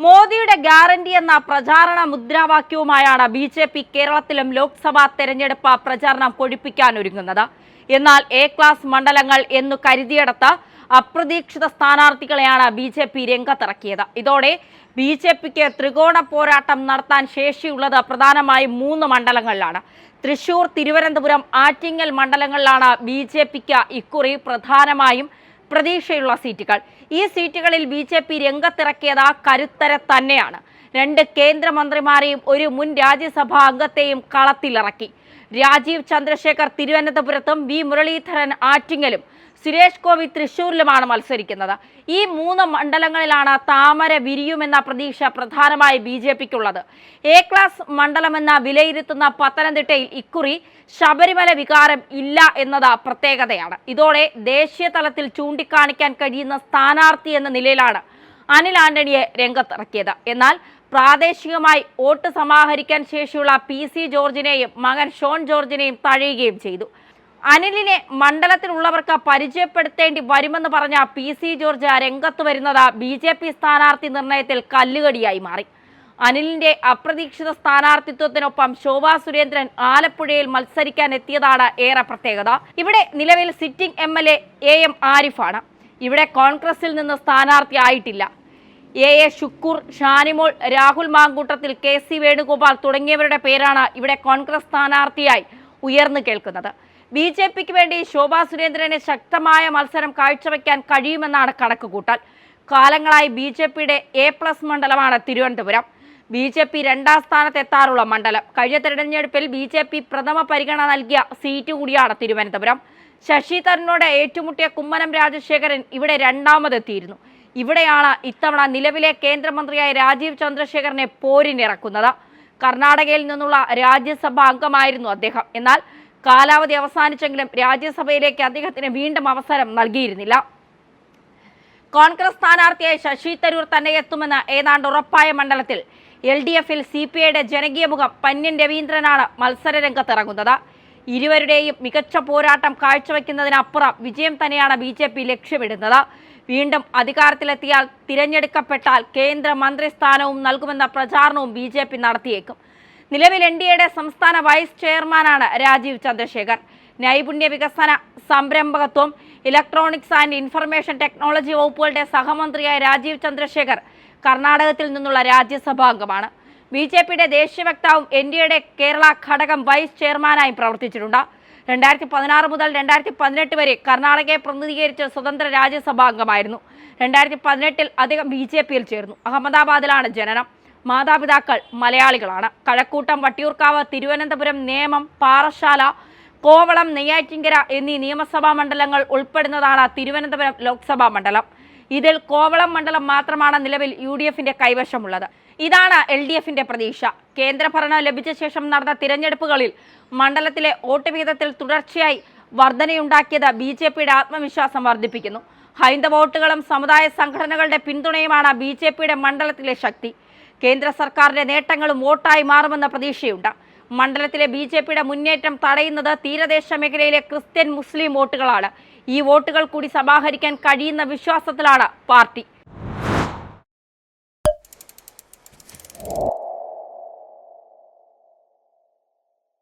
മോദിയുടെ ഗ്യാരണ്ടി എന്ന പ്രചാരണ മുദ്രാവാക്യവുമായാണ് ബി.ജെ.പി കേരളത്തിലും ലോക്സഭാ തെരഞ്ഞെടുപ്പ് പ്രചാരണം കൊഴുപ്പിക്കാൻ ഒരുങ്ങുന്നത്. എന്നാൽ എ ക്ലാസ് മണ്ഡലങ്ങൾ എന്നു കരുതിയെടുത്ത് അപ്രതീക്ഷിത സ്ഥാനാർത്ഥികളെയാണ് ബി.ജെ.പി രംഗത്തിറക്കിയത്. ഇതോടെ ബി.ജെ.പിക്ക് ത്രികോണ പോരാട്ടം നടത്താൻ ശേഷിയുള്ളത് പ്രധാനമായും 3 മണ്ഡലങ്ങളിലാണ്. തൃശൂർ, തിരുവനന്തപുരം, ആറ്റിങ്ങൽ മണ്ഡലങ്ങളിലാണ് ബി.ജെ.പിക്ക് ഇക്കുറി പ്രധാനമായും പ്രതീക്ഷയുള്ള സീറ്റുകൾ. ഈ സീറ്റുകളിൽ ബി.ജെ.പി രംഗത്തിറക്കിയത് കരുത്തരെ തന്നെയാണ്. 2 കേന്ദ്രമന്ത്രിമാരെയും ഒരു മുൻ രാജ്യസഭാ അംഗത്തെയും കളത്തിലിറക്കി. രാജീവ് ചന്ദ്രശേഖർ തിരുവനന്തപുരത്തും വി മുരളീധരൻ ആറ്റിങ്ങലും സുരേഷ് ഗോപി തൃശൂരിലുമാണ് മത്സരിക്കുന്നത്. ഈ 3 മണ്ഡലങ്ങളിലാണ് താമര വിരിയുമെന്ന പ്രതീക്ഷ പ്രധാനമായി ബി.ജെ.പിക്കുള്ളത്. എ ക്ലാസ് മണ്ഡലമെന്ന വിലയിരുത്തുന്ന പത്തനംതിട്ടയിൽ ഇക്കുറി ശബരിമല വികാരം ഇല്ല എന്നത് പ്രത്യേകതയാണ്. ഇതോടെ ദേശീയ തലത്തിൽ ചൂണ്ടിക്കാണിക്കാൻ കഴിയുന്ന സ്ഥാനാർത്ഥി എന്ന നിലയിലാണ് അനിൽ ആന്റണിയെ രംഗത്തിറക്കിയത്. എന്നാൽ പ്രാദേശികമായി വോട്ട് സമാഹരിക്കാൻ ശേഷിയുള്ള പി.സി. ജോർജിനെയും മകൻ ഷോൺ ജോർജിനെയും തഴയുകയും ചെയ്തു. അനിലിനെ മണ്ഡലത്തിലുള്ളവർക്ക് പരിചയപ്പെടുത്തേണ്ടി വരുമെന്ന് പറഞ്ഞ പി.സി. ജോർജ് രംഗത്ത് വരുന്നത് ബി.ജെ.പി സ്ഥാനാർത്ഥി നിർണയത്തിൽ കല്ലുകടിയായി മാറി. അനിലിന്റെ അപ്രതീക്ഷിത സ്ഥാനാർത്ഥിത്വത്തിനൊപ്പം ശോഭാ സുരേന്ദ്രൻ ആലപ്പുഴയിൽ മത്സരിക്കാൻ എത്തിയതാണ് ഏറെ പ്രത്യേകത. ഇവിടെ നിലവിൽ സിറ്റിംഗ് എം.എൽ.എ എ.എം. ആരിഫാണ്. ഇവിടെ കോൺഗ്രസിൽ നിന്ന് സ്ഥാനാർത്ഥിയായിട്ടില്ല. A Shukoor, Shanimol, Rahul Mankoottathil, KC. വേണുഗോപാൽ തുടങ്ങിയവരുടെ പേരാണ് ഇവിടെ കോൺഗ്രസ് സ്ഥാനാർത്ഥിയായി ഉയർന്നു കേൾക്കുന്നത്. ബി.ജെ.പിക്ക് വേണ്ടി ശോഭാ സുരേന്ദ്രന് ശക്തമായ മത്സരം കാഴ്ചവെക്കാൻ കഴിയുമെന്നാണ് കണക്കുകൂട്ടൽ. കാലങ്ങളായി ബി.ജെ.പിയുടെ A+ മണ്ഡലമാണ് തിരുവനന്തപുരം. ബി.ജെ.പി 2ാം സ്ഥാനത്തെത്താറുള്ള മണ്ഡലം. കഴിഞ്ഞ തെരഞ്ഞെടുപ്പിൽ ബി.ജെ.പി പ്രഥമ പരിഗണന നൽകിയ സീറ്റ് കൂടിയാണ് തിരുവനന്തപുരം. ശശി തരൂരിനോട് ഏറ്റുമുട്ടിയ കുമ്മനം രാജശേഖരൻ ഇവിടെ 2ാമതെത്തിയിരുന്നു. ഇവിടെയാണ് ഇത്തവണ നിലവിലെ കേന്ദ്രമന്ത്രിയായ രാജീവ് ചന്ദ്രശേഖരനെ പോരിനിറക്കുന്നത്. കർണാടകയിൽ നിന്നുള്ള രാജ്യസഭാ അംഗമായിരുന്നു അദ്ദേഹം. എന്നാൽ കാലാവധി അവസാനിച്ചെങ്കിലും രാജ്യസഭയിലേക്ക് അദ്ദേഹത്തിന് വീണ്ടും അവസരം നൽകിയിരുന്നില്ല. കോൺഗ്രസ് സ്ഥാനാർത്ഥിയായി ശശി തരൂർ തന്നെ എത്തുമെന്ന് ഏതാണ്ട് ഉറപ്പായ മണ്ഡലത്തിൽ LDF-ൽ CPIയുടെ ജനകീയ മുഖം പന്ന്യൻ രവീന്ദ്രനാണ് മത്സര രംഗത്തിറങ്ങുന്നത്. ഇരുവരുടെയും മികച്ച പോരാട്ടം കാഴ്ചവെക്കുന്നതിനപ്പുറം വിജയം തന്നെയാണ് ബി.ജെ.പി ലക്ഷ്യമിടുന്നത്. വീണ്ടും അധികാരത്തിലെത്തിയാൽ തിരഞ്ഞെടുക്കപ്പെട്ടാൽ കേന്ദ്രമന്ത്രിസ്ഥാനവും നൽകുമെന്ന പ്രചാരണവും ബി.ജെ.പി നടത്തിയേക്കും. നിലവിൽ NDAയുടെ സംസ്ഥാന വൈസ് ചെയർമാനാണ് രാജീവ് ചന്ദ്രശേഖർ. നൈപുണ്യ വികസന, സംരംഭകത്വം, ഇലക്ട്രോണിക്സ് ആൻഡ് ഇൻഫർമേഷൻ ടെക്നോളജി വകുപ്പുകളുടെ സഹമന്ത്രിയായ രാജീവ് ചന്ദ്രശേഖർ കർണാടകത്തിൽ നിന്നുള്ള രാജ്യസഭാ അംഗമാണ്. ബി.ജെ.പിയുടെ ദേശീയ വക്താവും NDAയുടെ കേരള ഘടകം വൈസ് ചെയർമാനായും പ്രവർത്തിച്ചിട്ടുണ്ട്. 2016 മുതൽ 2018 വരെ കർണാടകയെ പ്രതിനിധീകരിച്ച സ്വതന്ത്ര രാജ്യസഭാ അംഗമായിരുന്നു. 2018-ൽ അദ്ദേഹം ബി.ജെ.പിയിൽ ചേർന്നു. അഹമ്മദാബാദിലാണ് ജനനം. മാതാപിതാക്കൾ മലയാളികളാണ്. കഴക്കൂട്ടം, വട്ടിയൂർക്കാവ്, തിരുവനന്തപുരം, നേമം, പാറശാല, കോവളം, നെയ്യാറ്റിൻകര എന്നീ നിയമസഭാ മണ്ഡലങ്ങൾ ഉൾപ്പെടുന്നതാണ് തിരുവനന്തപുരം ലോക്സഭാ മണ്ഡലം. ഇതിൽ കോവളം മണ്ഡലം മാത്രമാണ് നിലവിൽ UDF-ന്റെ കൈവശമുള്ളത്. ഇതാണ് LDF-ന്റെ പ്രതീക്ഷ. കേന്ദ്രഭരണം ലഭിച്ച ശേഷം നടന്ന തിരഞ്ഞെടുപ്പുകളിൽ മണ്ഡലത്തിലെ വോട്ട് വീതത്തിൽ തുടർച്ചയായി വർധനയുണ്ടാക്കിയത് ബി.ജെ.പിയുടെ ആത്മവിശ്വാസം വർദ്ധിപ്പിക്കുന്നു. ഹൈന്ദവ വോട്ടുകളും സമുദായ സംഘടനകളുടെ പിന്തുണയുമാണ് ബി.ജെ.പിയുടെ മണ്ഡലത്തിലെ ശക്തി. കേന്ദ്ര സർക്കാരിന്റെ നേട്ടങ്ങളും വോട്ടായി മാറുമെന്ന പ്രതീക്ഷയുണ്ട്. മണ്ഡലത്തിലെ ബി.ജെ.പിയുടെ മുന്നേറ്റം തടയുന്നത് തീരദേശ മേഖലയിലെ ക്രിസ്ത്യൻ, മുസ്ലിം വോട്ടുകളാണ്. ഈ വോട്ടുകൾ കൂടി സമാഹരിക്കാൻ കഴിയുന്ന വിശ്വാസത്തിലാണ് പാർട്ടി.